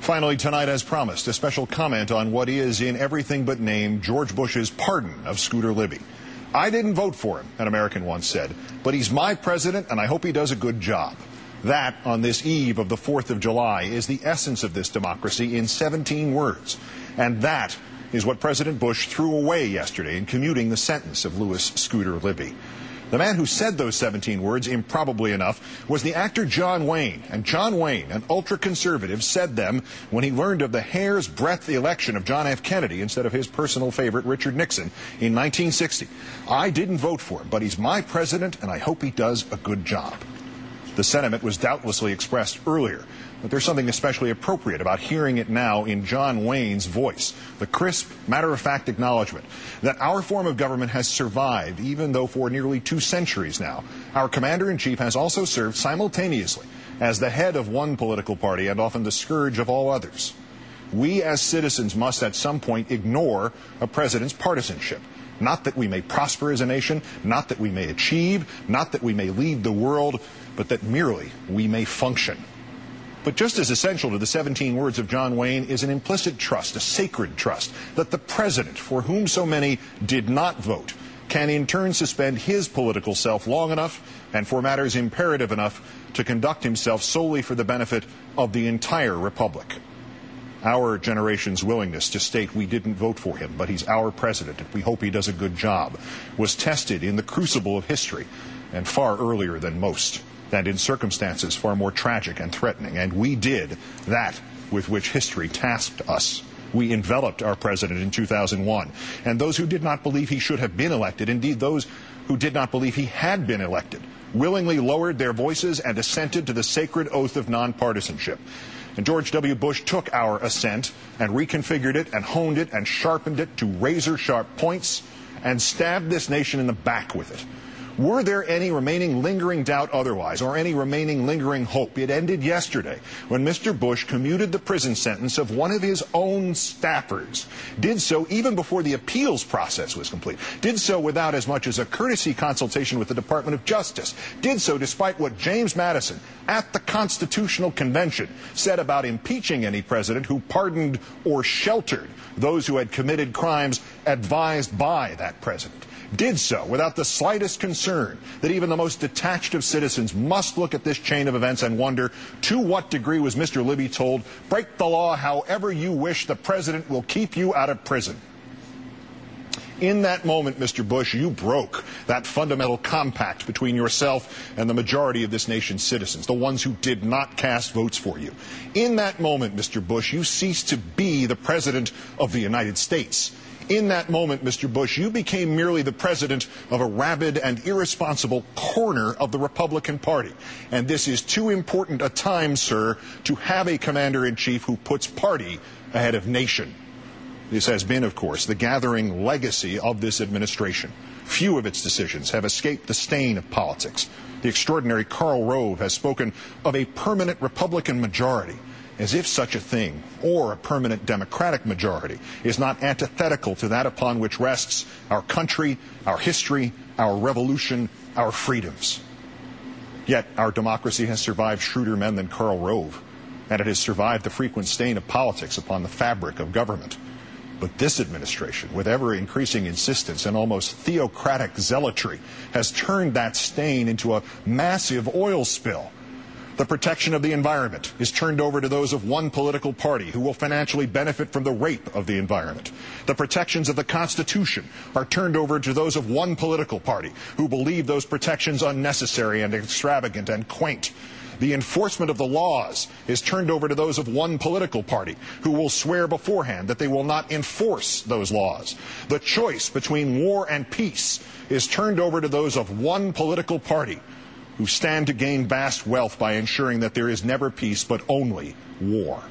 Finally, tonight, as promised, a special comment on what is, in everything but name, George Bush's pardon of Scooter Libby. I didn't vote for him, an American once said, but he's my president, and I hope he does a good job. That, on this eve of the 4th of July, is the essence of this democracy in 17 words. And that is what President Bush threw away yesterday in commuting the sentence of Louis Scooter Libby. The man who said those 17 words, improbably enough, was the actor John Wayne. And John Wayne, an ultra-conservative, said them when he learned of the hair's breadth election of John F. Kennedy instead of his personal favorite, Richard Nixon, in 1960. I didn't vote for him, but he's my president, and I hope he does a good job. The sentiment was doubtlessly expressed earlier, but there's something especially appropriate about hearing it now in John Wayne's voice, the crisp, matter-of-fact acknowledgement that our form of government has survived, even though for nearly 2 centuries now, our commander-in-chief has also served simultaneously as the head of one political party and often the scourge of all others. We as citizens must at some point ignore a president's partisanship. Not that we may prosper as a nation, not that we may achieve, not that we may lead the world, but that merely we may function. But just as essential to the 17 words of John Wayne is an implicit trust, a sacred trust, that the president, for whom so many did not vote, can in turn suspend his political self long enough and for matters imperative enough to conduct himself solely for the benefit of the entire republic. Our generation's willingness to state we didn't vote for him, but he's our president and we hope he does a good job, was tested in the crucible of history and far earlier than most, and in circumstances far more tragic and threatening. And we did that with which history tasked us. We enveloped our president in 2001. And those who did not believe he should have been elected, indeed those who did not believe he had been elected, willingly lowered their voices and assented to the sacred oath of nonpartisanship. And George W. Bush took our assent and reconfigured it and honed it and sharpened it to razor-sharp points and stabbed this nation in the back with it. Were there any remaining lingering doubt otherwise, or any remaining lingering hope? It ended yesterday when Mr. Bush commuted the prison sentence of one of his own staffers. Did so even before the appeals process was complete. Did so without as much as a courtesy consultation with the Department of Justice. Did so despite what James Madison at the Constitutional Convention said about impeaching any president who pardoned or sheltered those who had committed crimes advised by that president. Did so without the slightest concern that even the most detached of citizens must look at this chain of events and wonder, to what degree was Mr. Libby told, break the law however you wish, the president will keep you out of prison. In that moment, Mr. Bush, you broke that fundamental compact between yourself and the majority of this nation's citizens, the ones who did not cast votes for you. In that moment, Mr. Bush, you ceased to be the president of the United States. In that moment, Mr. Bush, you became merely the president of a rabid and irresponsible corner of the Republican Party. And this is too important a time, sir, to have a commander-in-chief who puts party ahead of nation. This has been, of course, the gathering legacy of this administration. Few of its decisions have escaped the stain of politics. The extraordinary Karl Rove has spoken of a permanent Republican majority, as if such a thing, or a permanent Democratic majority, is not antithetical to that upon which rests our country, our history, our revolution, our freedoms. Yet our democracy has survived shrewder men than Karl Rove, and it has survived the frequent stain of politics upon the fabric of government. But this administration, with ever-increasing insistence and almost theocratic zealotry, has turned that stain into a massive oil spill. The protection of the environment is turned over to those of one political party who will financially benefit from the rape of the environment. The protections of the Constitution are turned over to those of one political party who believe those protections unnecessary and extravagant and quaint. The enforcement of the laws is turned over to those of one political party who will swear beforehand that they will not enforce those laws. The choice between war and peace is turned over to those of one political party who stand to gain vast wealth by ensuring that there is never peace but only war.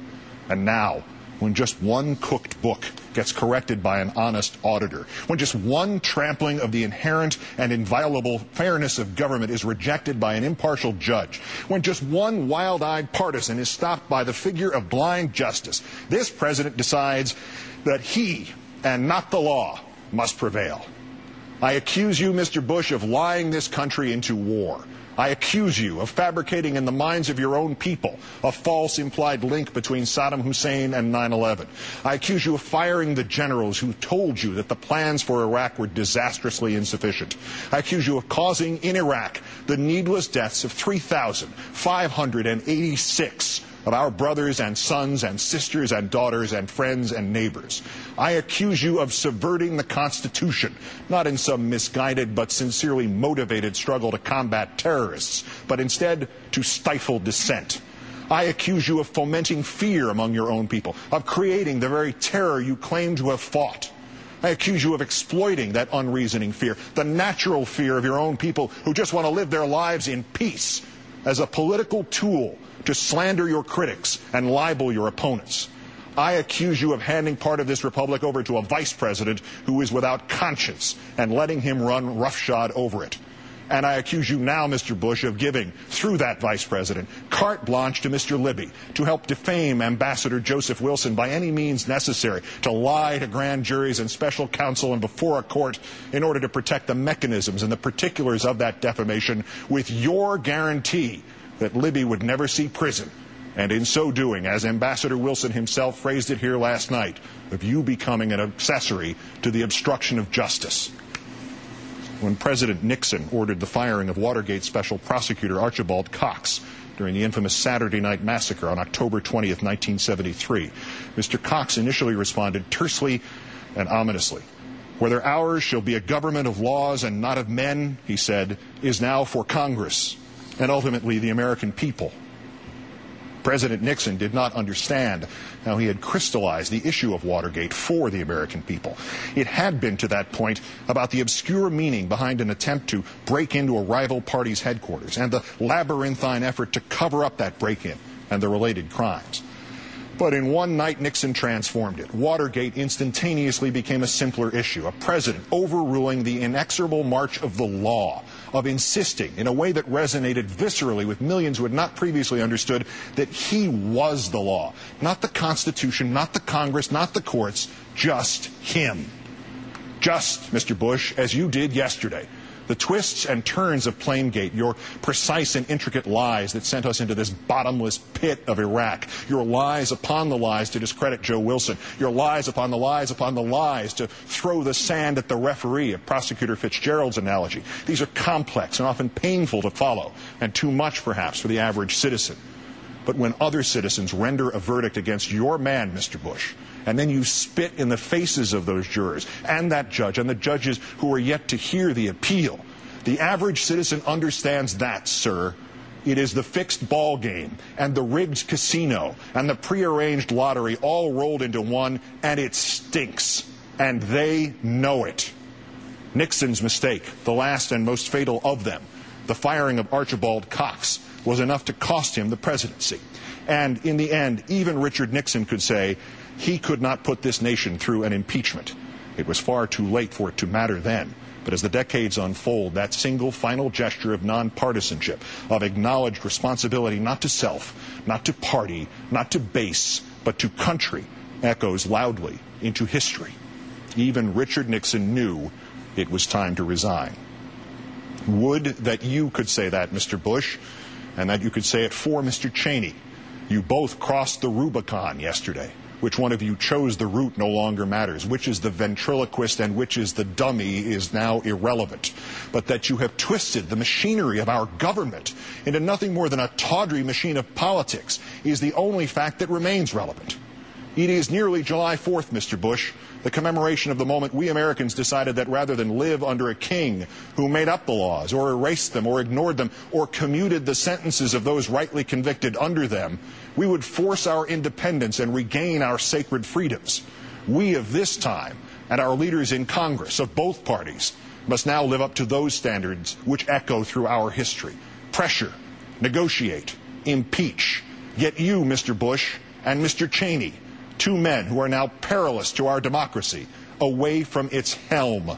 And now, when just one cooked book gets corrected by an honest auditor, when just one trampling of the inherent and inviolable fairness of government is rejected by an impartial judge, when just one wild-eyed partisan is stopped by the figure of blind justice, this president decides that he, and not the law, must prevail. I accuse you, Mr. Bush, of lying this country into war. I accuse you of fabricating in the minds of your own people a false implied link between Saddam Hussein and 9/11. I accuse you of firing the generals who told you that the plans for Iraq were disastrously insufficient. I accuse you of causing in Iraq the needless deaths of 3,586 of our brothers and sons and sisters and daughters and friends and neighbors. I accuse you of subverting the Constitution, not in some misguided but sincerely motivated struggle to combat terrorists, but instead to stifle dissent. I accuse you of fomenting fear among your own people, of creating the very terror you claim to have fought. I accuse you of exploiting that unreasoning fear, the natural fear of your own people who just want to live their lives in peace, as a political tool to slander your critics and libel your opponents. I accuse you of handing part of this republic over to a vice president who is without conscience and letting him run roughshod over it. And I accuse you now, Mr. Bush, of giving, through that vice president, carte blanche to Mr. Libby to help defame Ambassador Joseph Wilson by any means necessary, to lie to grand juries and special counsel and before a court in order to protect the mechanisms and the particulars of that defamation with your guarantee that Libby would never see prison, and in so doing, as Ambassador Wilson himself phrased it here last night, of you becoming an accessory to the obstruction of justice. When President Nixon ordered the firing of Watergate Special Prosecutor Archibald Cox during the infamous Saturday Night Massacre on October 20th, 1973, Mr. Cox initially responded tersely and ominously. "Whether ours shall be a government of laws and not of men," he said, "is now for Congress and ultimately the American people." President Nixon did not understand how he had crystallized the issue of Watergate for the American people. It had been to that point about the obscure meaning behind an attempt to break into a rival party's headquarters and the labyrinthine effort to cover up that break-in and the related crimes. But in one night, Nixon transformed it. Watergate instantaneously became a simpler issue, a president overruling the inexorable march of the law, of insisting in a way that resonated viscerally with millions who had not previously understood that he was the law. Not the Constitution, not the Congress, not the courts, just him. Just, Mr. Bush, as you did yesterday. The twists and turns of Planegate, your precise and intricate lies that sent us into this bottomless pit of Iraq, your lies upon the lies to discredit Joe Wilson, your lies upon the lies upon the lies to throw the sand at the referee, of Prosecutor Fitzgerald's analogy. These are complex and often painful to follow, and too much perhaps for the average citizen. But when other citizens render a verdict against your man, Mr. Bush, and then you spit in the faces of those jurors and that judge and the judges who are yet to hear the appeal, the average citizen understands that, sir. It is the fixed ball game and the rigged casino and the prearranged lottery all rolled into one, and it stinks. And they know it. Nixon's mistake, the last and most fatal of them, the firing of Archibald Cox, was enough to cost him the presidency. And in the end, even Richard Nixon could say he could not put this nation through an impeachment. It was far too late for it to matter then. But as the decades unfold, that single final gesture of nonpartisanship, of acknowledged responsibility not to self, not to party, not to base, but to country, echoes loudly into history. Even Richard Nixon knew it was time to resign. Would that you could say that, Mr. Bush, and that you could say it for Mr. Cheney. You both crossed the Rubicon yesterday. Which one of you chose the route no longer matters. Which is the ventriloquist and which is the dummy is now irrelevant. But that you have twisted the machinery of our government into nothing more than a tawdry machine of politics is the only fact that remains relevant. It is nearly July 4th, Mr. Bush, the commemoration of the moment we Americans decided that rather than live under a king who made up the laws or erased them or ignored them or commuted the sentences of those rightly convicted under them, we would force our independence and regain our sacred freedoms. We of this time and our leaders in Congress of both parties must now live up to those standards which echo through our history. Pressure, negotiate, impeach. Get you, Mr. Bush, and Mr. Cheney, two men who are now perilous to our democracy, away from its helm.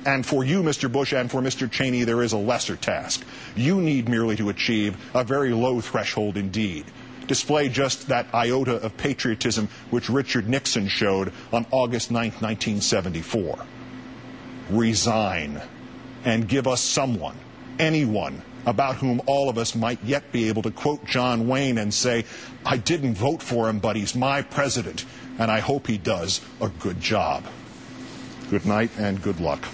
And for you, Mr. Bush, and for Mr. Cheney, there is a lesser task. You need merely to achieve a very low threshold indeed. Display just that iota of patriotism which Richard Nixon showed on August 9, 1974. Resign and give us someone, anyone, about whom all of us might yet be able to quote John Wayne and say, I didn't vote for him, but he's my president, and I hope he does a good job. Good night and good luck.